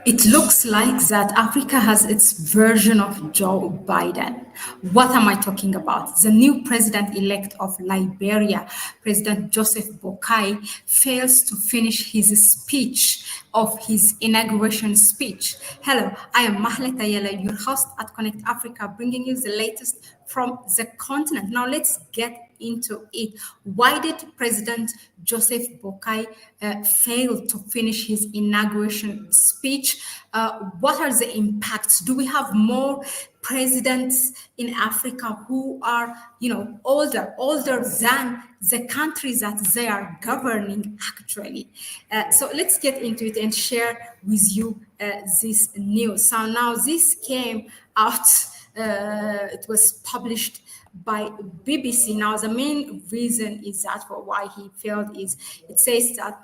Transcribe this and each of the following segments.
It looks like that Africa has its version of Joe Biden. What am I talking about? The new president-elect of Liberia, President Joseph Boakai, fails to finish his speech of his inauguration speech. Hello, I am Mahlet Ayele, your host at Connect Africa, bringing you the latest from the continent. Now let's get into it. Why did President Joseph Boakai fail to finish his inauguration speech? What are the impacts? Do we have more presidents in Africa who are, older than the countries that they are governing actually? So let's get into it and share with you this news. So now this came out. It was published by BBC. Now, the main reason is that for why he failed is it says that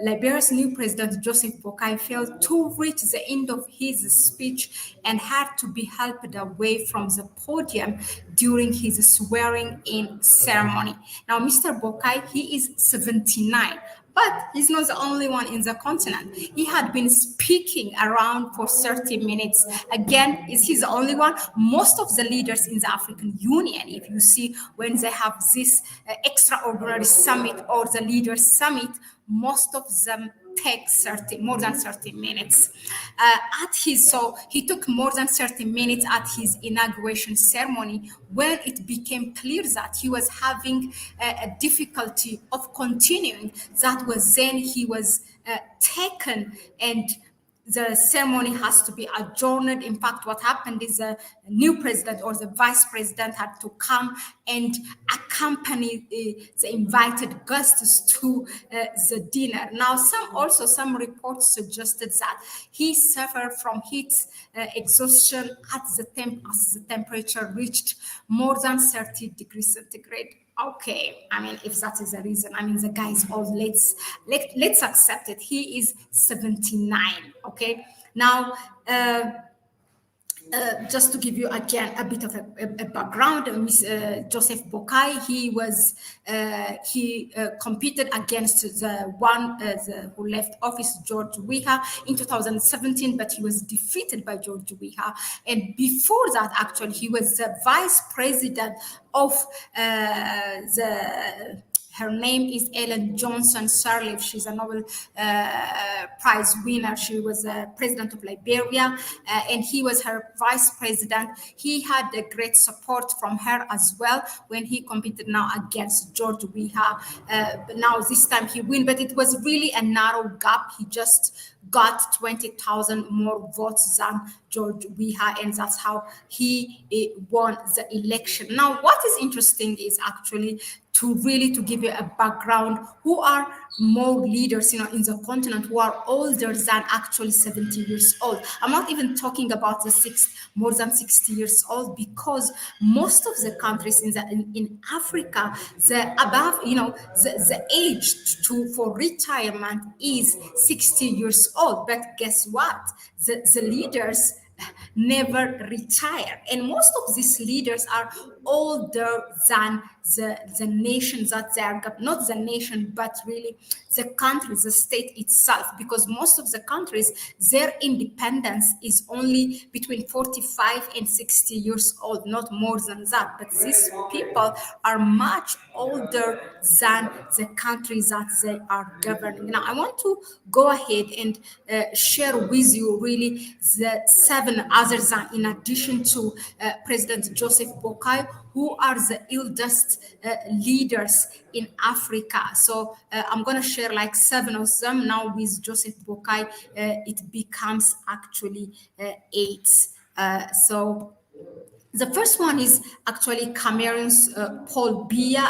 Liberia's new president, Joseph Boakai, failed to reach the end of his speech and had to be helped away from the podium during his swearing-in ceremony. Now, Mr. Boakai, he is 79. But he's not the only one in the continent. He had been speaking around for 30 minutes. Again, is he the only one? Most of the leaders in the African Union, if you see when they have this extraordinary summit or the leaders summit, most of them take more than 30 minutes. So he took more than 30 minutes at his inauguration ceremony when it became clear that he was having a difficulty of continuing. That was then he was taken and the ceremony has to be adjourned. In fact, what happened is a new president or the vice president had to come and accompany the invited guests to the dinner. Now, some reports suggested that he suffered from heat exhaustion as the temperature reached more than 30 degrees centigrade. Okay, I mean, if that is the reason, I mean, the guy is old. Let's accept it. He is 79. Okay, now. Just to give you again a bit of a background, Joseph Boakai, he competed against who left office, George Weah, in 2017, but he was defeated by George Weah. And before that, actually, he was the vice president of her name is Ellen Johnson Sirleaf. She's a Nobel Prize winner. She was president of Liberia, and he was her vice president. He had a great support from her as well when he competed now against George Weah. But now this time he won, but it was really a narrow gap. He just got 20,000 more votes than George Weah, and that's how he won the election. Now, what is interesting is actually to give you a background, who are more leaders, in the continent who are older than actually 70 years old. I'm not even talking about more than 60 years old, because most of the countries in Africa, the age for retirement is 60 years old. But guess what? The leaders never retire, and most of these leaders are older than the nations that they are, not the nation, but really the country, the state itself, because most of the countries, their independence is only between 45 and 60 years old, not more than that. But these people are much older than the countries that they are governing. Now, I want to go ahead and share with you really the 7 others, in addition to President Joseph Boakai, who are the eldest leaders in Africa. So I'm going to share like 7 of them. Now with Joseph Boakai, it becomes actually 8. So the first one is actually Cameroon's Paul Biya.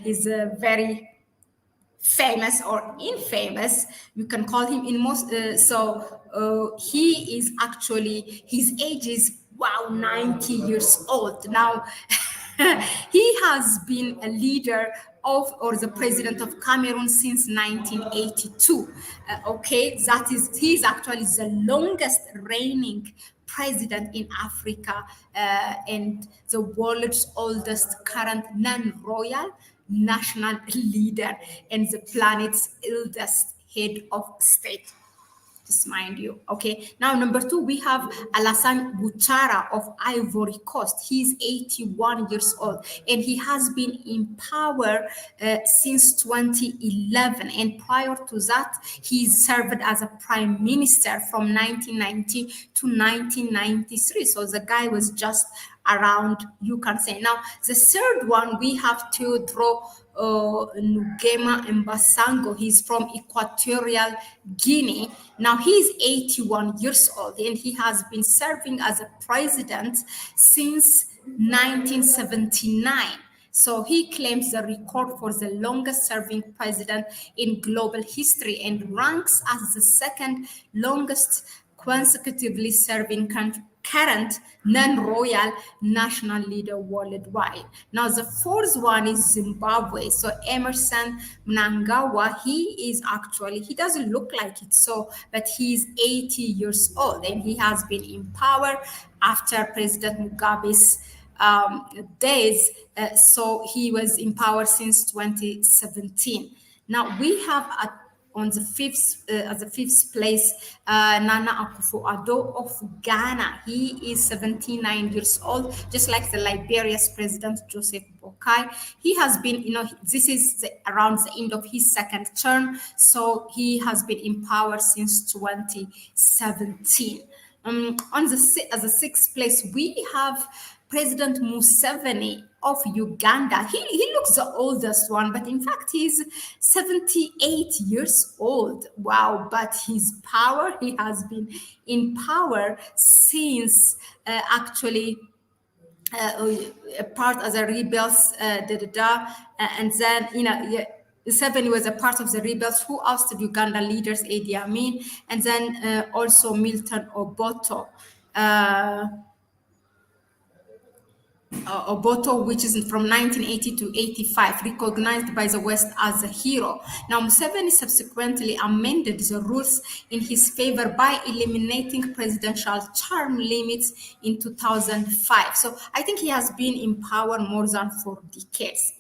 He's a very famous or infamous, you can call him in most. He is actually, his age is 90 years old now. He has been a leader or the president of Cameroon since 1982. He's actually the longest reigning president in Africa, and the world's oldest current non-royal national leader, and the planet's eldest head of state. justice, mind you. Okay. Now, number two, we have Alassane Ouattara of Ivory Coast. He's 81 years old, and he has been in power since 2011. And prior to that, he served as a prime minister from 1990 to 1993. So the guy was just around, you can say. Now, the third one, we have Teodoro Ngema Mbasango. He's from Equatorial Guinea. Now, he's 81 years old, and he has been serving as a president since 1979. So he claims the record for the longest serving president in global history and ranks as the second longest consecutively serving current non-royal national leader worldwide. Now, the fourth one is Zimbabwe. So Emerson Mnangagwa, he doesn't look like it, so, but he's 80 years old, and he has been in power after President Mugabe's days. So he was in power since 2017. Now we have on the fifth place, Nana Akufo-Addo of Ghana. He is 79 years old, just like the Liberia's president, Joseph Boakai. He has been, this is around the end of his second term, so he has been in power since 2017. As the sixth place, we have President Museveni of Uganda. He looks the oldest one, but in fact, he's 78 years old. Wow, but his power, he has been in power since actually a part as a rebels, and then, Museveni was a part of the rebels who ousted Uganda leaders Idi Amin, and then also Milton Oboto. Oboto, which is from 1980 to 85, recognized by the West as a hero. Now, Museveni subsequently amended the rules in his favor by eliminating presidential term limits in 2005. So I think he has been in power more than 4 decades,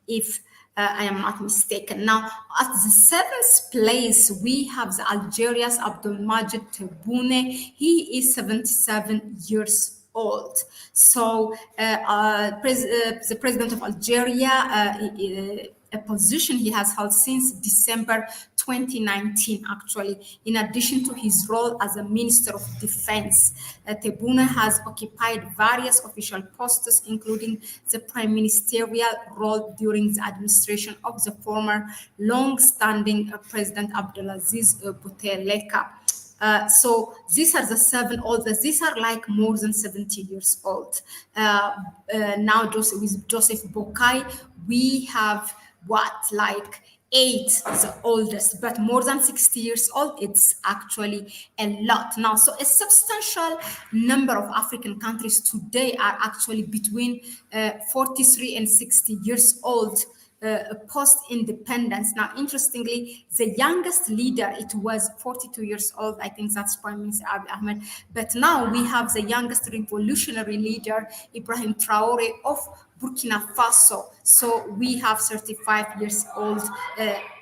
if I am not mistaken. Now, at the seventh place, we have the Algeria's Abdelmadjid Tebboune. He is 77 years old. So the president of Algeria, a position he has held since December 2019, actually, in addition to his role as a Minister of Defense. Tebboune has occupied various official posts, including the prime ministerial role during the administration of the former long-standing President Abdelaziz Bouteflika. So these are the 7 oldest. These are like more than 70 years old. Now, with Joseph Boakai, we have like 8, the oldest, but more than 60 years old, it's actually a lot. Now, so a substantial number of African countries today are actually between 43 and 60 years old. Post-independence. Now, interestingly, the youngest leader, it was 42 years old. I think that's Prime Minister Abiy Ahmed. But now we have the youngest revolutionary leader, Ibrahim Traore of Burkina Faso. So we have 35 years old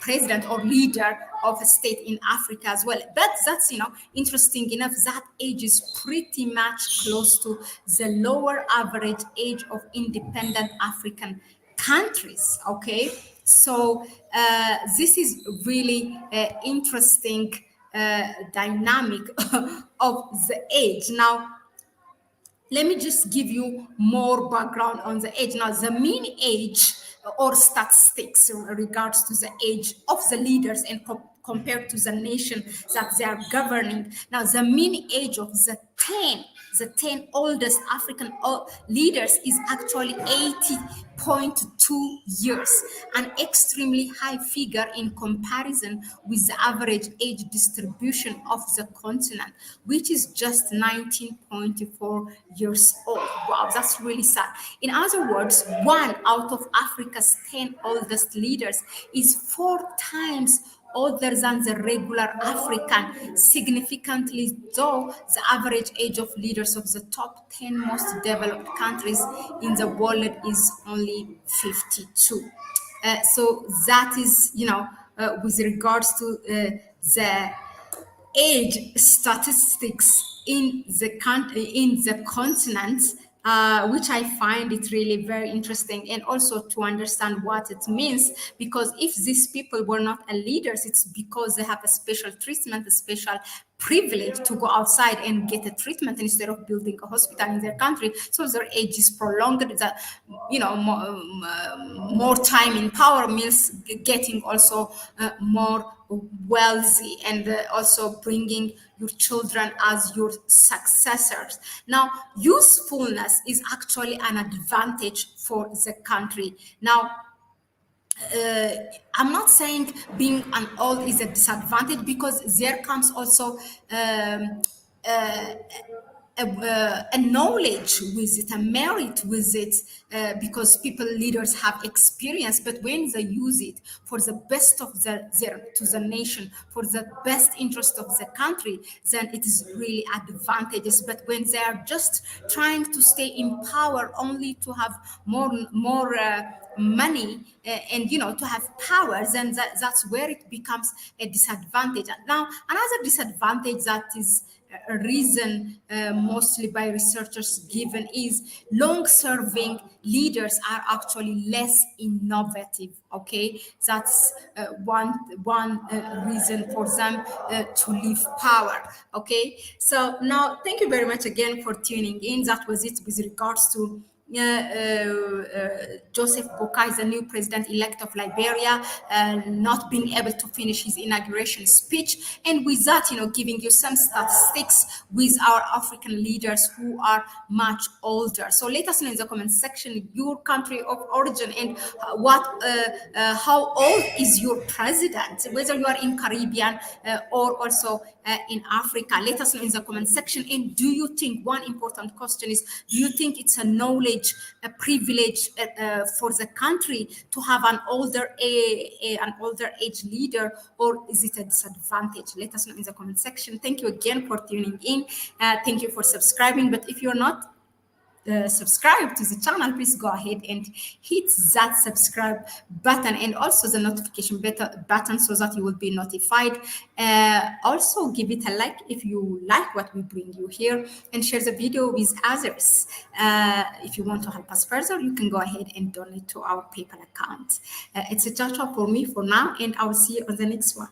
president or leader of a state in Africa as well. But that's, interesting enough, that age is pretty much close to the lower average age of independent African countries. Okay, so this is really interesting dynamic of the age. Now, let me just give you more background on the age. Now, the mean age or statistics in regards to the age of the leaders and compared to the nation that they are governing. Now, the mean age of the 10 oldest African leaders is actually 80.2 years, an extremely high figure in comparison with the average age distribution of the continent, which is just 19.4 years old. Wow, that's really sad. In other words, 1 out of Africa's 10 oldest leaders is 4 times older than the regular African. Significantly, though, the average age of leaders of the top 10 most developed countries in the world is only 52. So that is, with regards to the age statistics in the country, in the continent, which I find it really very interesting, and also to understand what it means. Because if these people were not leaders, it's because they have a special treatment, a special privilege to go outside and get a treatment instead of building a hospital in their country. So their age is prolonged. That, more time in power means getting also more wealthy, and also bringing your children as your successors. Now, usefulness is actually an advantage for the country. Now, I'm not saying being an old is a disadvantage, because there comes also a knowledge with it, a merit with it, because people, leaders have experience. But when they use it for the best of to the nation, for the best interest of the country, then it is really advantageous. But when they are just trying to stay in power only to have more money, and to have power, then that's where it becomes a disadvantage. And now, another disadvantage that is a reason mostly by researchers given is long serving leaders are actually less innovative. Okay, that's one reason for them to leave power. Okay, so now thank you very much again for tuning in. That was it with regards to Joseph Boakai, the new president-elect of Liberia, not being able to finish his inauguration speech, and with that, giving you some statistics with our African leaders who are much older. So let us know in the comment section your country of origin, and how old is your president, whether you are in Caribbean or also in Africa. Let us know in the comment section. And do you think, one important question is, do you think it's a knowledge, a privilege for the country to have an older age leader, or is it a disadvantage? Let us know in the comment section. Thank you again for tuning in. Thank you for subscribing. But if you're not subscribe to the channel, please go ahead and hit that subscribe button, and also the notification button, so that you will be notified. Also give it a like if you like what we bring you here, and share the video with others. If you want to help us further, you can go ahead and donate to our PayPal account. It's a ciao for me for now, and I will see you on the next one.